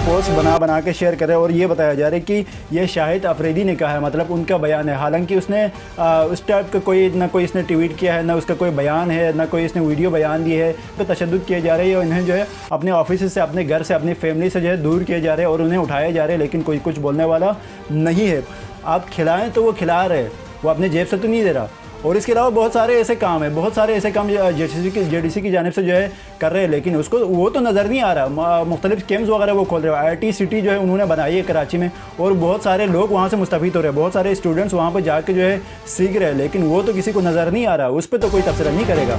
Post بنا کے share کر رہے ہیں اور یہ بتایا جا رہا ہے کہ یہ شاہد افریدی نے کہا ہے، مطلب ان کا بیان ہے، حالانکہ اس نے اس ٹائپ کا نہ کوئی اس نے ٹویٹ کیا ہے، نہ اس کا کوئی بیان ہے، نہ کوئی اس نے ویڈیو بیان دی ہے۔ پہ تشدد کیے جا رہے ہیں اور انہیں جو ہے اپنے آفس سے، اپنے گھر سے، اپنی فیملی سے جو ہے دور کیے جا رہے ہیں اور انہیں اٹھائے جا رہے ہیں، لیکن کوئی کچھ بولنے والا نہیں ہے۔ آپ کھلائیں تو وہ کھلا رہے، وہ اپنے جیب سے تو نہیں دے رہا۔ اور اس کے علاوہ بہت سارے ایسے کام ہیں، بہت سارے ایسے کام جے ڈی سی کی جانب سے جو ہے کر رہے ہیں، لیکن اس کو وہ تو نظر نہیں آ رہا۔ مختلف کیمپس وغیرہ وہ کھول رہے ہیں، IIT سٹی جو ہے انہوں نے بنائی ہے کراچی میں، اور بہت سارے لوگ وہاں سے مستفید ہو رہے ہیں، بہت سارے اسٹوڈنٹس وہاں پہ جا کے جو ہے سیکھ رہے ہیں، لیکن وہ تو کسی کو نظر نہیں آ رہا، اس پہ تو کوئی تبصرہ نہیں کرے گا۔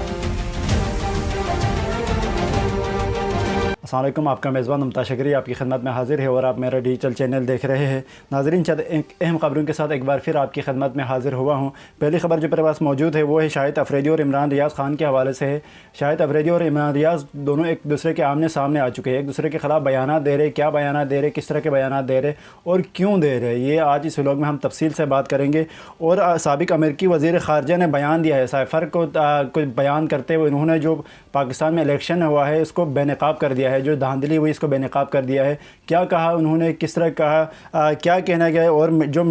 السلام علیکم، آپ کا میزبان ممتاز شکری آپ کی خدمت میں حاضر ہے اور آپ میرا ڈیجیٹل چینل دیکھ رہے ہیں۔ ناظرین، چند اہم خبروں کے ساتھ ایک بار پھر آپ کی خدمت میں حاضر ہوا ہوں۔ پہلی خبر جو میرے پاس موجود ہے وہ ہے شاہد افریدی اور عمران ریاض خان کے حوالے سے ہے۔ شاہد افریدی اور عمران ریاض دونوں ایک دوسرے کے آمنے سامنے آ چکے ہیں، ایک دوسرے کے خلاف بیانات دے رہے، کیا بیانات دے رہے، کس طرح کے بیانات دے رہے اور کیوں دے رہے، یہ آج اس ولاگ میں ہم تفصیل سے بات کریں گے۔ اور سابق امریکی وزیر خارجہ نے بیان دیا ہے، سائفر کو بیان کرتے ہوئے انہوں نے جو پاکستان میں الیکشن ہوا ہے اس کو بے نقاب کر دیا ہے، جو دھاندلی ہوئی اس کو بے نقاب کر دیا ہے۔ کیا کہا انہوں نے، کس طرح کہا، کیا کہنا گیا اور جو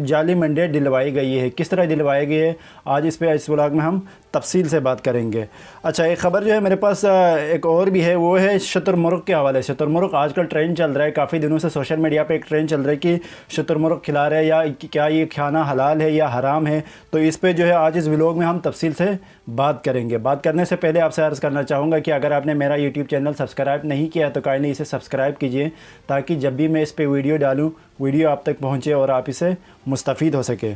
جعلی مینڈیٹ دلوائی گئی ہے کس طرح دلوائی گئی ہے، آج اس پہ اس ولاگ میں ہم تفصیل سے بات کریں گے۔ اچھا، ایک خبر جو ہے میرے پاس ایک اور بھی ہے، وہ ہے شتر مرغ کے حوالے سے۔ شتر مرغ آج کل ٹرینڈ چل رہا ہے، کافی دنوں سے سوشل میڈیا پہ ایک ٹرینڈ چل رہا ہے کہ شتر مرغ کھلا رہے ہیں یا کیا یہ کھانا حلال ہے یا حرام ہے، تو اس پہ جو ہے آج اس ولاگ میں ہم تفصیل سے بات کریں گے۔ بات کرنے سے پہلے آپ سے عرض کرنا چاہوں گا کہ اگر آپ نے میرا یوٹیوب چینل سبسکرائب نہیں کیا تو کائنڈلی اسے سبسکرائب کیجئے، تاکہ جب بھی میں اس پہ ویڈیو ڈالوں ویڈیو آپ تک پہنچے اور آپ اسے مستفید ہو سکے۔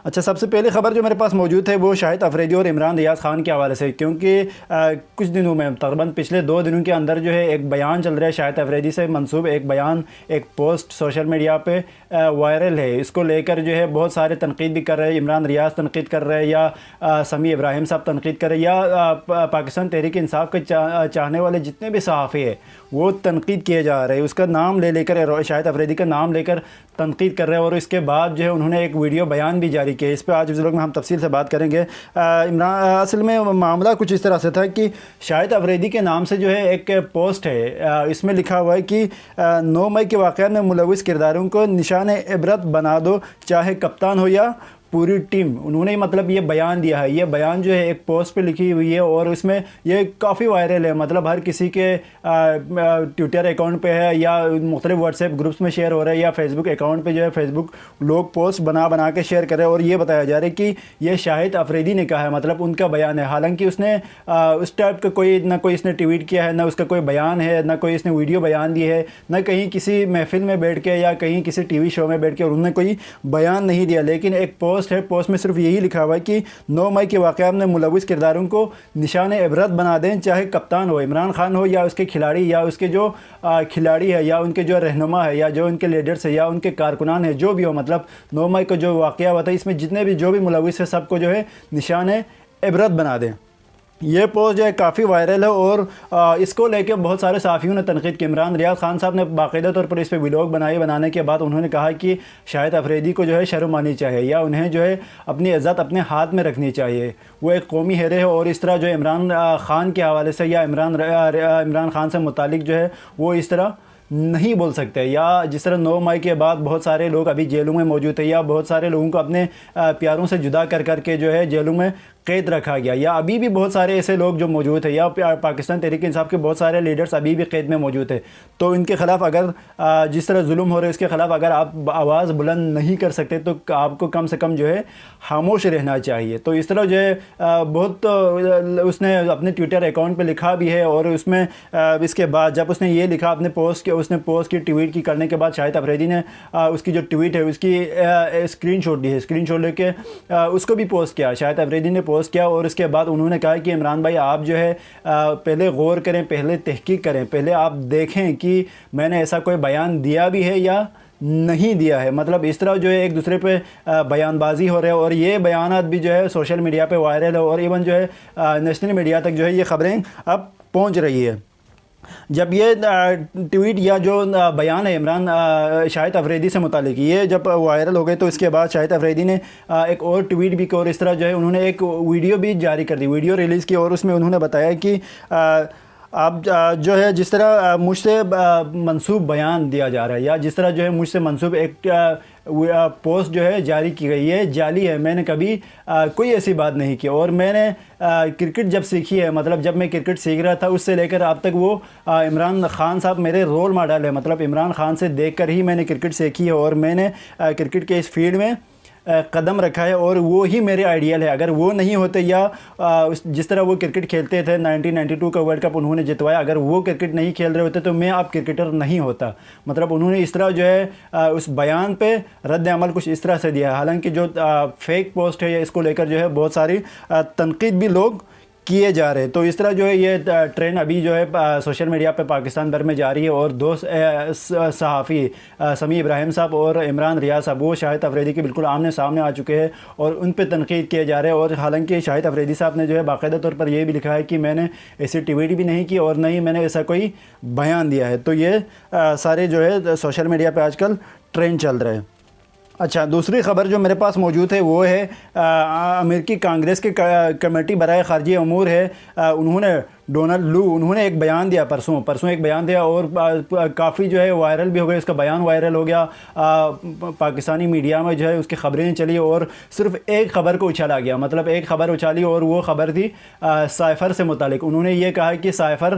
اچھا، سب سے پہلی خبر جو میرے پاس موجود ہے وہ شاہد افریدی اور عمران ریاض خان کے حوالے سے، کیونکہ کچھ دنوں میں تقریباً پچھلے 2 دنوں کے اندر جو ہے ایک بیان چل رہا ہے شاہد افریدی سے منسوب، ایک بیان، ایک پوسٹ سوشل میڈیا پہ وائرل ہے۔ اس کو لے کر جو ہے بہت سارے تنقید بھی کر رہے ہیں، عمران ریاض تنقید کر رہے ہیں یا سمیع ابراہیم صاحب تنقید کر رہے ہیں یا پاکستان تحریک انصاف کے چاہنے والے جتنے بھی صحافی ہیں وہ تنقید کیے جا رہے ہیں، اس کا نام لے کر، شاہد افریدی کا نام لے کر تنقید کر رہے ہیں۔ اور اس کے بعد جو ہے انہوں نے ایک ویڈیو بیان بھی جاری کیا، اس پہ آج ولاگ میں ہم تفصیل سے بات کریں گے۔ اصل میں معاملہ کچھ اس طرح سے تھا کہ شاہد افریدی کے نام سے جو ہے ایک پوسٹ ہے، اس میں لکھا ہوا ہے کہ 9 مئی کے واقعات میں ملوث کرداروں کو نشان عبرت بنا دو، چاہے کپتان ہو یا پوری ٹیم۔ انہوں نے مطلب یہ بیان دیا ہے، یہ بیان جو ہے ایک پوسٹ پہ لکھی ہوئی ہے اور اس میں یہ کافی وائرل ہے، مطلب ہر کسی کے ٹویٹر اکاؤنٹ پہ ہے یا مختلف واٹس ایپ گروپس میں شیئر ہو رہا ہے یا فیس بک اکاؤنٹ پہ جو ہے فیس بک لوگ پوسٹ بنا کے شیئر کر رہے ہیں اور یہ بتایا جا رہا ہے کہ یہ شاہد افریدی نے کہا ہے، مطلب ان کا بیان ہے، حالانکہ اس نے اس ٹائپ کا نہ کوئی اس نے ٹویٹ کیا ہے، نہ اس کا کوئی بیان ہے، نہ کوئی اس نے ویڈیو بیان دی ہے، نہ کہیں کسی محفل میں بیٹھ کے یا کہیں کسی ٹی وی شو میں بیٹھ کے انہوں نے کوئی بیان نہیں دیا، لیکن ایک پوسٹ ہے، پوسٹ میں صرف یہی لکھا ہوا ہے کہ 9 مئی کے واقعات میں ملوث کرداروں کو نشان عبرت بنا دیں، چاہے کپتان ہو، عمران خان ہو یا اس کے کھلاڑی یا اس کے جو کھلاڑی ہے یا ان کے جو رہنما ہے یا جو ان کے لیڈرز ہے یا ان کے کارکنان ہیں، جو بھی ہو، مطلب 9 مئی کو جو واقعہ ہوا تھا اس میں جتنے بھی جو بھی ملوث ہے سب کو جو ہے نشان عبرت بنا دیں۔ یہ پوسٹ جو ہے کافی وائرل ہے اور اس کو لے کے بہت سارے صحافیوں نے تنقید کی۔ عمران ریاض خان صاحب نے باقاعدہ طور پر اس پہ ولاگ بنانے کے بعد انہوں نے کہا کہ شاہد افریدی کو جو ہے شرم آنی چاہیے یا انہیں جو ہے اپنی عزت اپنے ہاتھ میں رکھنی چاہیے، وہ ایک قومی ہیرے ہے اور اس طرح جو عمران خان کے حوالے سے یا عمران خان سے متعلق جو ہے وہ اس طرح نہیں بول سکتے، یا جس طرح 9 مئی کے بعد بہت سارے لوگ ابھی جیلوں میں موجود ہیں یا بہت سارے لوگوں کو اپنے پیاروں سے جدا کر کے جو ہے جیلوں میں قید رکھا گیا، یا ابھی بھی بہت سارے ایسے لوگ جو موجود ہیں یا پاکستان تحریک انصاف کے بہت سارے لیڈرز ابھی بھی قید میں موجود ہیں، تو ان کے خلاف اگر جس طرح ظلم ہو رہے اس کے خلاف اگر آپ آواز بلند نہیں کر سکتے تو آپ کو کم سے کم جو ہے خاموش رہنا چاہیے۔ تو اس طرح جو ہے بہت اس نے اپنے ٹویٹر اکاؤنٹ پہ لکھا بھی ہے اور اس میں اس کے بعد جب اس نے یہ لکھا اپنے اس نے پوسٹ کی ٹویٹ کی کرنے کے بعد شاہد افریدی نے اس کی جو ٹویٹ ہے اس کی اسکرین شاٹ لی ہے، اسکرین شاٹ لے کے اس کو بھی پوسٹ کیا، شاہد افریدی نے پوسٹ کیا اور اس کے بعد انہوں نے کہا کہ عمران بھائی آپ جو ہے پہلے غور کریں، پہلے تحقیق کریں، پہلے آپ دیکھیں کہ میں نے ایسا کوئی بیان دیا بھی ہے یا نہیں دیا ہے۔ مطلب اس طرح جو ہے ایک دوسرے پہ بیان بازی ہو رہے ہیں اور یہ بیانات بھی جو ہے سوشل میڈیا پہ وائرل ہے اور ایون جو ہے نیشنل میڈیا تک جو ہے یہ خبریں اب پہنچ رہی ہے۔ جب یہ ٹویٹ یا جو بیان ہے عمران شاہد افریدی سے متعلق یہ جب وائرل ہو گئے تو اس کے بعد شاہد افریدی نے ایک اور ٹویٹ بھی کی اور اس طرح جو ہے انہوں نے ایک ویڈیو بھی جاری کر دی، ویڈیو ریلیز کی اور اس میں انہوں نے بتایا کہ اب جو ہے جس طرح مجھ سے منسوب بیان دیا جا رہا ہے یا جس طرح جو ہے مجھ سے منسوب ایک پوسٹ جو ہے جاری کی گئی ہے جعلی ہے. میں نے کبھی کوئی ایسی بات نہیں کی, اور میں نے کرکٹ جب سیکھی ہے, مطلب جب میں کرکٹ سیکھ رہا تھا اس سے لے کر اب تک وہ عمران خان صاحب میرے رول ماڈل ہے. مطلب عمران خان سے دیکھ کر ہی میں نے کرکٹ سیکھی ہے, اور میں نے کرکٹ کے اس فیلڈ میں قدم رکھا ہے, اور وہ ہی میرے آئیڈیل ہے. اگر وہ نہیں ہوتے یا جس طرح وہ کرکٹ کھیلتے تھے 1992 کا ورلڈ کپ انہوں نے جتوایا, اگر وہ کرکٹ نہیں کھیل رہے ہوتے تو میں اب کرکٹر نہیں ہوتا. مطلب انہوں نے اس طرح جو ہے اس بیان پہ رد عمل کچھ اس طرح سے دیا ہے. حالانکہ جو فیک پوسٹ ہے یا اس کو لے کر جو ہے بہت ساری تنقید بھی لوگ کیے جا رہے. تو اس طرح جو ہے یہ ٹرینڈ ابھی جو ہے سوشل میڈیا پہ پاکستان بھر میں جاری ہے, اور دو صحافی سمیع ابراہیم صاحب اور عمران ریاض صاحب وہ شاہد افریدی کے بالکل آمنے سامنے آ چکے ہیں اور ان پہ تنقید کیے جا رہے ہیں. اور حالانکہ شاہد افریدی صاحب نے جو ہے باقاعدہ طور پر یہ بھی لکھا ہے کہ میں نے ایسی ٹویٹ بھی نہیں کی اور نہ ہی میں نے ایسا کوئی بیان دیا ہے. تو یہ سارے جو ہے سوشل میڈیا پہ آج کل ٹرینڈ چل رہے ہیں. اچھا, دوسری خبر جو میرے پاس موجود ہے وہ ہے امریکی کانگریس کے کمیٹی برائے خارجی امور ہے, انہوں نے ڈونلڈ لو انہوں نے ایک بیان دیا پرسوں ایک بیان دیا, اور کافی جو ہے وائرل بھی ہو گیا, اس کا بیان وائرل ہو گیا. پاکستانی میڈیا میں جو ہے اس کی خبریں چلی اور صرف ایک خبر کو اچھالا گیا. مطلب ایک خبر اچھالی اور وہ خبر تھی سائفر سے متعلق. انہوں نے یہ کہا کہ سائفر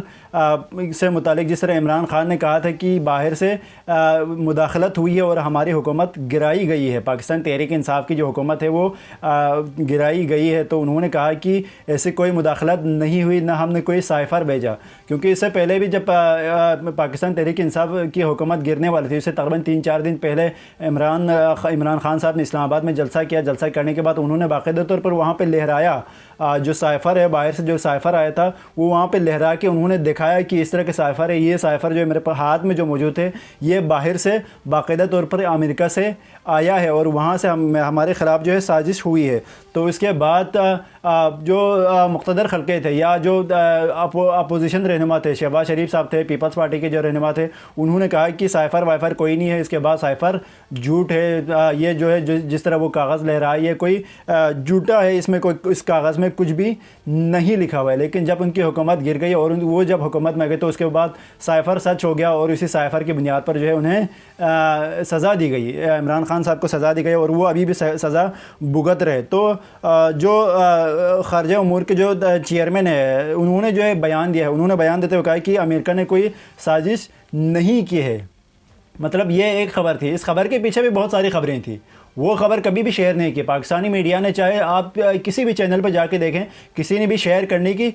سے متعلق جس طرح عمران خان نے کہا تھا کہ باہر سے مداخلت ہوئی ہے اور ہماری حکومت گرائی گئی ہے, پاکستان تحریک انصاف کی جو حکومت ہے وہ گرائی گئی ہے. تو انہوں نے کہا کہ ایسی کوئی مداخلت نہیں ہوئی, نہ ہم نے کوئی سائفر بھیجا, کیونکہ اس سے پہلے بھی جب پاکستان تحریک انصاف کی حکومت گرنے والی تھی, اس سے تقریباً 3-4 دن پہلے عمران خان صاحب نے اسلام آباد میں جلسہ کیا. جلسہ کرنے کے بعد انہوں نے باقاعدہ طور پر وہاں پہ لہرایا جو سائفر ہے, باہر سے جو سائفر آیا تھا وہ وہاں پہ لہرا کے انہوں نے دکھایا کہ اس طرح کے سائفر ہے. یہ سائفر جو میرے ہاتھ میں جو موجود ہے یہ باہر سے باقاعدہ طور پر امریکہ سے آیا ہے اور وہاں سے ہمارے خلاف جو ہے سازش ہوئی ہے. تو اس کے بعد جو مقتدر خلقے تھے یا جو اپوزیشن رہنما تھے, شہباز شریف صاحب تھے پیپلز پارٹی کے جو رہنما تھے, انہوں نے کہا کہ سائفر وائفر کوئی نہیں ہے. اس کے بعد سائفر جھوٹ ہے, یہ جو ہے جس طرح وہ کاغذ لہرا یہ کوئی جھوٹا ہے, اس میں کوئی اس کاغذ میں کچھ بھی نہیں لکھا ہوا ہے. لیکن جب ان کی حکومت گر گئی اور وہ جب حکومت میں گئے تو اس کے بعد سائفر سچ ہو گیا اور اسی سائفر کی بنیاد پر جو ہے انہیں سزا دی گئی, عمران خان صاحب کو سزا دی گئی اور وہ ابھی بھی سزا بھگت رہے. تو جو خارجہ امور کے جو چیئرمین ہے انہوں نے جو ہے بیان دیا ہے, انہوں نے بیان دیتے ہوئے کہا کہ امریکہ نے کوئی سازش نہیں کی ہے. مطلب یہ ایک خبر تھی, اس خبر کے پیچھے بھی بہت ساری خبریں تھیں, وہ خبر کبھی بھی شیئر نہیں کی پاکستانی میڈیا نے. چاہے آپ کسی بھی چینل پہ جا کے دیکھیں, کسی نے بھی شیئر کرنے کی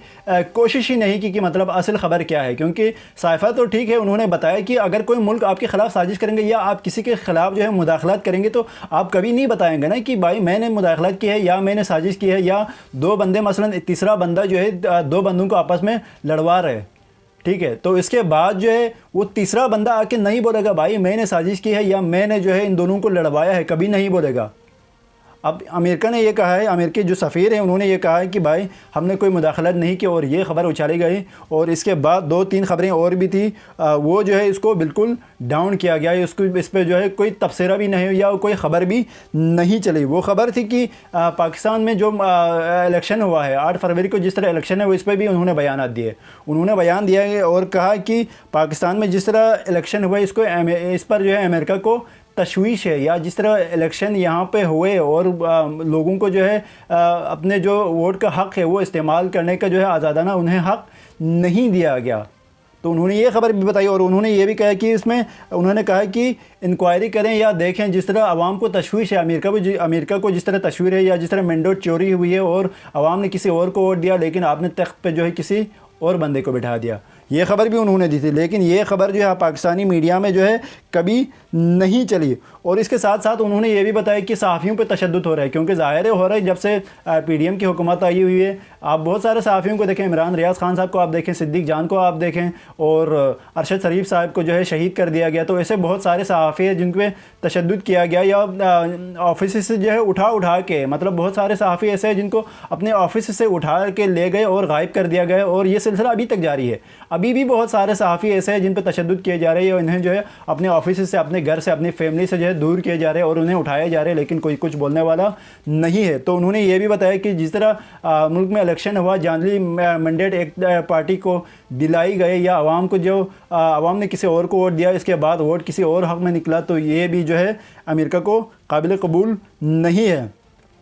کوشش ہی نہیں کی کہ مطلب اصل خبر کیا ہے. کیونکہ سائفر تو ٹھیک ہے, انہوں نے بتایا کہ اگر کوئی ملک آپ کے خلاف سازش کریں گے یا آپ کسی کے خلاف جو ہے مداخلت کریں گے تو آپ کبھی نہیں بتائیں گے نا کہ بھائی میں نے مداخلت کی ہے یا میں نے سازش کی ہے, یا دو بندے مثلا تیسرا بندہ جو ہے دو بندوں کو آپس میں لڑوا رہے, ٹھیک ہے, تو اس کے بعد جو ہے وہ تیسرا بندہ آ کے نہیں بولے گا بھائی میں نے سازش کی ہے یا میں نے جو ہے ان دونوں کو لڑوایا ہے, کبھی نہیں بولے گا. اب امریکہ نے یہ کہا ہے, امریکی جو سفیر ہیں انہوں نے یہ کہا ہے کہ بھائی ہم نے کوئی مداخلت نہیں کی, اور یہ خبر اچھالی گئی. اور اس کے بعد 2-3 خبریں اور بھی تھی, وہ جو ہے اس کو بالکل ڈاؤن کیا گیا, اس پہ جو ہے کوئی تبصرہ بھی نہیں یا کوئی خبر بھی نہیں چلی. وہ خبر تھی کہ پاکستان میں جو الیکشن ہوا ہے 8 فروری کو, جس طرح الیکشن ہے وہ اس پہ بھی انہوں نے بیانات دیے. انہوں نے بیان دیا ہے اور کہا کہ پاکستان میں جس طرح الیکشن ہوا اس پر جو ہے امریکہ کو تشویش ہے, یا جس طرح الیکشن یہاں پہ ہوئے اور لوگوں کو جو ہے اپنے جو ووٹ کا حق ہے وہ استعمال کرنے کا جو ہے آزادانہ انہیں حق نہیں دیا گیا. تو انہوں نے یہ خبر بھی بتائی اور انہوں نے یہ بھی کہا کہ اس میں انہوں نے کہا کہ انکوائری کریں یا دیکھیں جس طرح عوام کو تشویش ہے, امریکہ کو جس طرح تشویش ہے, یا جس طرح مینڈوٹ چوری ہوئی ہے اور عوام نے کسی اور کو ووٹ دیا لیکن آپ نے تخت پہ جو ہے کسی اور بندے کو بٹھا دیا. یہ خبر بھی انہوں نے دی تھی, لیکن یہ خبر جو ہے پاکستانی میڈیا میں جو ہے کبھی نہیں چلی. اور اس کے ساتھ ساتھ انہوں نے یہ بھی بتایا کہ صحافیوں پہ تشدد ہو رہا ہے, کیونکہ ظاہر ہو رہا ہے جب سے پی ڈی ایم کی حکومت آئی ہوئی ہے, آپ بہت سارے صحافیوں کو دیکھیں, عمران ریاض خان صاحب کو آپ دیکھیں, صدیق جان کو آپ دیکھیں, اور ارشد شریف صاحب کو جو ہے شہید کر دیا گیا. تو ایسے بہت سارے صحافی ہیں جن پہ تشدد کیا گیا, یا آفس سے جو ہے اٹھا کے, مطلب بہت سارے صحافی ایسے ہیں جن کو اپنے آفس سے اٹھا کے لے گئے اور غائب کر دیا گیا, اور یہ سلسلہ ابھی تک جاری ہے. ابھی بھی بہت سارے صحافی ایسے ہیں جن پہ تشدد کیے جا رہے ہیں اور انہیں جو ہے اپنے آفس سے اپنے گھر سے اپنی فیملی سے جو ہے دور کیے جا رہے ہیں اور انہیں اٹھائے جا رہے ہیں، لیکن کوئی کچھ بولنے والا نہیں ہے۔ تو انہوں نے یہ بھی بتایا کہ جس طرح ملک میں الیکشن ہوا، جعلی مینڈیٹ ایک پارٹی کو دلائی گئے یا عوام کو جو عوام نے کسی اور کو ووٹ دیا، اس کے بعد ووٹ کسی اور حق میں نکلا، تو یہ بھی جو ہے امریکہ کو قابل قبول نہیں ہے۔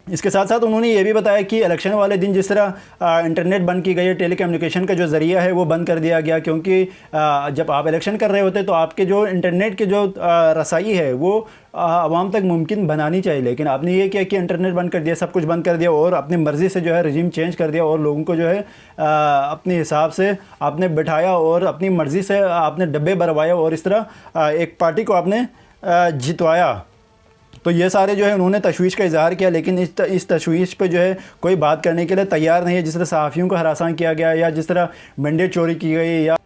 اس کے ساتھ ساتھ انہوں نے یہ بھی بتایا کہ الیکشن والے دن جس طرح انٹرنیٹ بند کی گئی ہے، ٹیلی کمیونیکیشن کا جو ذریعہ ہے وہ بند کر دیا گیا، کیونکہ جب آپ الیکشن کر رہے ہوتے تو آپ کے جو انٹرنیٹ کے جو رسائی ہے وہ عوام تک ممکن بنانی چاہیے، لیکن آپ نے یہ کیا کہ انٹرنیٹ بند کر دیا، سب کچھ بند کر دیا اور اپنی مرضی سے جو ہے رجیم چینج کر دیا اور لوگوں کو جو ہے اپنے حساب سے آپ نے بٹھایا اور اپنی مرضی سے آپ نے ڈبے بھروایا اور اس طرح ایک پارٹی کو آپ نے جتوایا۔ تو یہ سارے جو ہے انہوں نے تشویش کا اظہار کیا، لیکن اس تشویش پہ جو ہے کوئی بات کرنے کے لیے تیار نہیں ہے۔ جس طرح صحافیوں کو ہراساں کیا گیا یا جس طرح مینڈیٹ چوری کی گئی، یا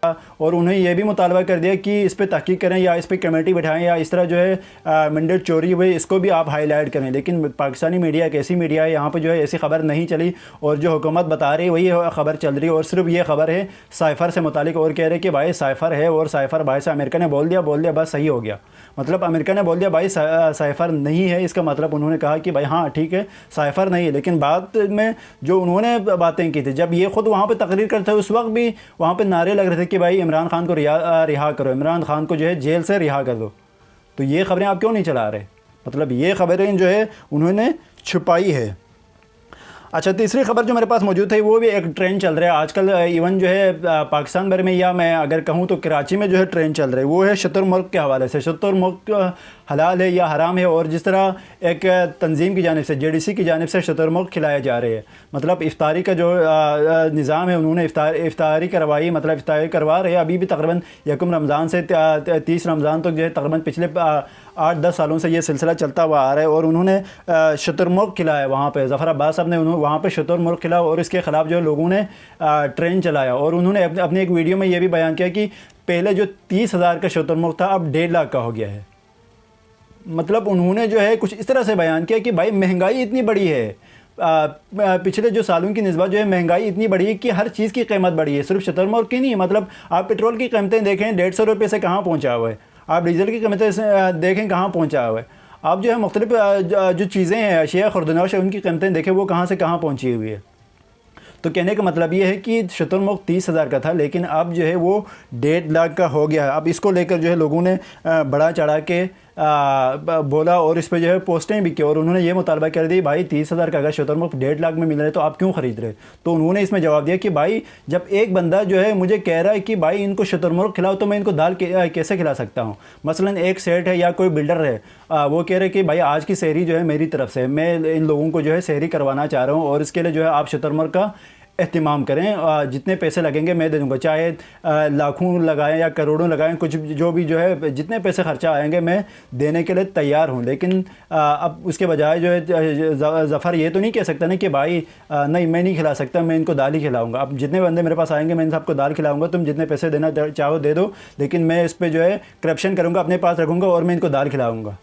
اور انہیں یہ بھی مطالبہ کر دیا کہ اس پہ تحقیق کریں یا اس پہ کمیٹی بٹھائیں یا اس طرح جو ہے مینڈیٹ چوری ہوئی اس کو بھی آپ ہائی لائٹ کریں، لیکن پاکستانی میڈیا ایک ایسی میڈیا ہے یہاں پہ جو ہے ایسی خبر نہیں چلی، اور جو حکومت بتا رہی وہی خبر چل رہی، اور صرف یہ خبر ہے سائفر سے متعلق، اور کہہ رہے کہ بھائی سائفر ہے اور سائفر بھائی سے امریکہ نے بول دیا بس صحیح ہو گیا۔ مطلب امریکہ نے بول دیا بھائی سائفر نہیں ہے، اس کا مطلب انہوں نے کہا کہ بھائی ہاں ٹھیک ہے سائفر نہیں ہے، لیکن بعد میں جو انہوں نے باتیں کی تھی جب یہ خود وہاں پہ تقریر کرتے اس وقت بھی وہاں پہ نعرے لگ رہے تھے کہ بھائی عمران خان کو رہا کرو، عمران خان کو جو ہے جیل سے رہا کر دو۔ تو یہ خبریں آپ کیوں نہیں چلا رہے؟ مطلب یہ خبریں جو ہے انہوں نے چھپائی ہے۔ اچھا، تیسری خبر جو میرے پاس موجود ہے وہ بھی ایک ٹرینڈ چل رہا ہے آج کل، ایون جو ہے پاکستان بھر میں یا میں اگر کہوں تو کراچی میں جو ہے ٹرینڈ چل رہا ہے، وہ ہے شتر مرغ کے حوالے سے۔ شتر مرغ حلال ہے یا حرام ہے، اور جس طرح ایک تنظیم کی جانب سے JDC کی جانب سے شتر مرغ کھلائے جا رہے ہیں، مطلب افطاری کا جو نظام ہے انہوں نے افطاری کروائی، مطلب افطاری کروا رہے ہیں ابھی بھی تقریباً 1 رمضان سے 30 رمضان تک جو ہے تقریباً پچھلے 8-10 سالوں سے یہ سلسلہ چلتا ہوا آ رہا ہے، اور انہوں نے شتر مرغ کھلایا وہاں پہ، ظفر عباس صاحب نے وہاں پہ شتر مرغ کھلایا اور اس کے خلاف جو لوگوں نے ٹرینڈ چلایا، اور انہوں نے اپنے ایک ویڈیو میں یہ بھی بیان کیا کہ پہلے جو 30,000 کا شتر مرغ تھا اب 1.5 لاکھ کا ہو گیا ہے۔ مطلب انہوں نے جو ہے کچھ اس طرح سے بیان کیا کہ بھائی مہنگائی اتنی بڑی ہے، پچھلے جو سالوں کی نسبت جو ہے مہنگائی اتنی بڑی ہے کہ ہر چیز کی قیمت بڑھی ہے، صرف شتر مرغ کی نہیں۔ مطلب آپ پیٹرول کی قیمتیں دیکھیں 150 روپے سے کہاں پہنچا ہوا ہے، آپ ڈیزل کی قیمتیں دیکھیں کہاں پہنچا ہوا ہے، آپ جو ہے مختلف جو چیزیں ہیں اشیاء خوردنوش ہے ان کی قیمتیں دیکھیں وہ کہاں سے کہاں پہنچی ہوئی ہے۔ تو کہنے کا مطلب یہ ہے کہ شتر مرغ 30,000 کا تھا لیکن اب جو ہے وہ 1.5 لاکھ کا ہو گیا ہے۔ اب اس کو لے کر جو ہے لوگوں نے بڑا چڑھا کے بولا اور اس پہ جو ہے پوسٹیں بھی کی، اور انہوں نے یہ مطالبہ کر دی بھائی 30,000 کا اگر شتر مرغ 1.5 لاکھ میں مل رہے تو آپ کیوں خرید رہے؟ تو انہوں نے اس میں جواب دیا کہ بھائی جب ایک بندہ جو ہے مجھے کہہ رہا ہے کہ بھائی ان کو شتر مرغ کھلاؤ تو میں ان کو دال کیسے کھلا سکتا ہوں؟ مثلا ایک سیٹ ہے یا کوئی بلڈر ہے، وہ کہہ رہے کہ بھائی آج کی سحری جو ہے میری طرف سے میں ان لوگوں کو جو ہے سحری کروانا چاہ رہا ہوں، اور اس کے لیے جو ہے آپ شتر مرغ کا اہتمام کریں، جتنے پیسے لگیں گے میں دے دوں گا، چاہے لاکھوں لگائیں یا کروڑوں لگائیں، کچھ جو بھی جو ہے جتنے پیسے خرچہ آئیں گے میں دینے کے لیے تیار ہوں۔ لیکن اب اس کے بجائے جو ہے ظفر یہ تو نہیں کہہ سکتا نا کہ بھائی نہیں میں نہیں کھلا سکتا، میں ان کو دال ہی کھلاؤں گا، اب جتنے بندے میرے پاس آئیں گے میں ان سب کو دال کھلاؤں گا، تم جتنے پیسے دینا چاہو دے دو، لیکن میں اس پہ جو ہے کرپشن کروں گا، اپنے پاس رکھوں گا اور میں ان کو دال کھلاؤں گا۔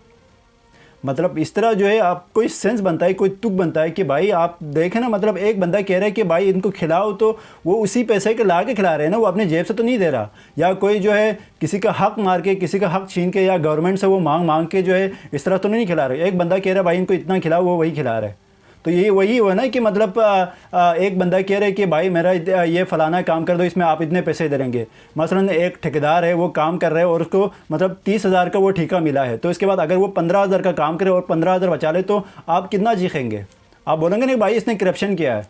مطلب اس طرح جو ہے آپ کوئی سینس بنتا ہے، کوئی تک بنتا ہے کہ بھائی آپ دیکھیں نا، مطلب ایک بندہ کہہ رہا ہے کہ بھائی ان کو کھلاؤ تو وہ اسی پیسے کے لا کے کھلا رہے ہیں نا، وہ اپنے جیب سے تو نہیں دے رہا، یا کوئی جو ہے کسی کا حق مار کے کسی کا حق چھین کے یا گورنمنٹ سے وہ مانگ کے جو ہے اس طرح تو نہیں کھلا رہے۔ ایک بندہ کہہ رہا ہے بھائی ان کو اتنا کھلاؤ، وہ وہی کھلا رہا ہے۔ تو یہ وہی ہوا نا کہ مطلب ایک بندہ کہہ رہے کہ بھائی میرا یہ فلانا کام کر دو، اس میں آپ اتنے پیسے دے دیں گے۔ مثلا ایک ٹھیکیدار ہے وہ کام کر رہے ہیں اور اس کو مطلب 30,000 کا وہ ٹھیکہ ملا ہے، تو اس کے بعد اگر وہ 15,000 کا کام کرے اور 15,000 بچا لے تو آپ کتنا چیخیں گے؟ آپ بولیں گے نہیں بھائی اس نے کرپشن کیا ہے۔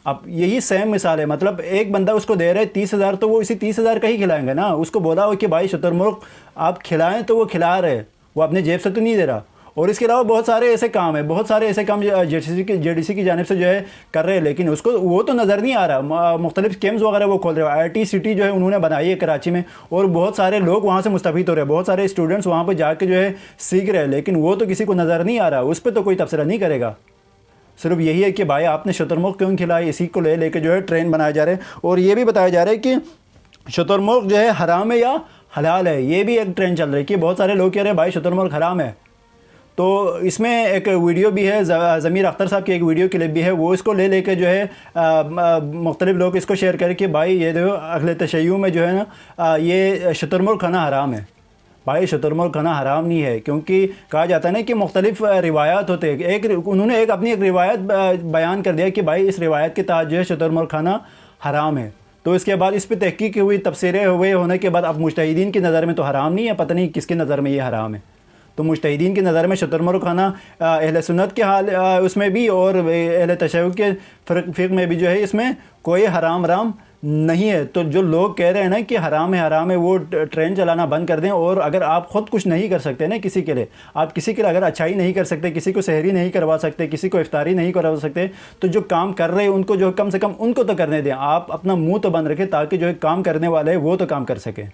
اب یہی سیم مثال ہے، مطلب ایک بندہ اس کو دے رہے 30,000 تو وہ اسی 30,000 کا ہی کھلائیں گے نا، اس کو بولا ہو کہ بھائی شتر مرغ آپ کھلائیں تو وہ کھلا رہے، وہ اپنے جیب سے تو نہیں دے رہا۔ اور اس کے علاوہ بہت سارے ایسے کام ہیں، بہت سارے ایسے کام JDC کی جانب سے جو ہے کر رہے ہیں، لیکن اس کو وہ تو نظر نہیں آ رہا۔ مختلف کیمز وغیرہ وہ کھول رہے ہیں، IT سٹی جو ہے انہوں نے بنائی ہے کراچی میں، اور بہت سارے لوگ وہاں سے مستفید ہو رہے ہیں، بہت سارے اسٹوڈنٹس وہاں پہ جا کے جو ہے سیکھ رہے ہیں، لیکن وہ تو کسی کو نظر نہیں آ رہا، اس پہ تو کوئی تبصرہ نہیں کرے گا۔ صرف یہی ہے کہ بھائی آپ نے شتر مرغ کیوں کھلائے، اسی کو لے کے جو ہے ٹرین بنائے جا رہے ہیں، اور یہ بھی بتایا جا رہا ہے کہ شتر مرغ جو ہے حرام ہے یا حلال ہے، یہ بھی ایک ٹرینڈ چل رہی ہے کہ بہت سارے لوگ کہہ رہے ہیں بھائی شتر مرغ حرام ہے۔ تو اس میں ایک ویڈیو بھی ہے، ضمیر اختر صاحب کی ایک ویڈیو کلپ بھی ہے، وہ اس کو لے کے جو ہے مختلف لوگ اس کو شیئر کریں کہ بھائی یہ جو اہل تشیع میں جو ہے نا یہ شتر مرغ کھانا حرام ہے۔ بھائی شتر مرغ کھانا حرام نہیں ہے، کیونکہ کہا جاتا ہے نا کہ مختلف روایات ہوتے ہیں، انہوں نے اپنی ایک روایت بیان کر دیا کہ بھائی اس روایت کے تحت جو ہے شتر مرغ کھانا حرام ہے، تو اس کے بعد اس پہ تحقیق ہوئی، تفسیریں ہوئے، ہونے کے بعد اب مجتہدین کی نظر میں تو حرام نہیں ہے، پتہ نہیں کس کی نظر میں یہ حرام ہے۔ تو مجتہدین کی نظر میں شتر مرغ کھانا اہل سنت کے حال اس میں بھی اور اہل تشیع کے فقہ میں بھی جو ہے اس میں کوئی حرام نہیں ہے۔ تو جو لوگ کہہ رہے ہیں نا کہ حرام ہے وہ ٹرین چلانا بند کر دیں، اور اگر آپ خود کچھ نہیں کر سکتے نا کسی کے لیے، آپ کسی کے لیے اگر اچھائی نہیں کر سکتے، کسی کو سحری نہیں کروا سکتے، کسی کو افطاری نہیں کروا سکتے، تو جو کام کر رہے ہیں ان کو جو کم سے کم ان کو تو کرنے دیں، آپ اپنا منہ تو بند رکھیں تاکہ جو کام کرنے والے ہیں وہ تو کام کر سکیں۔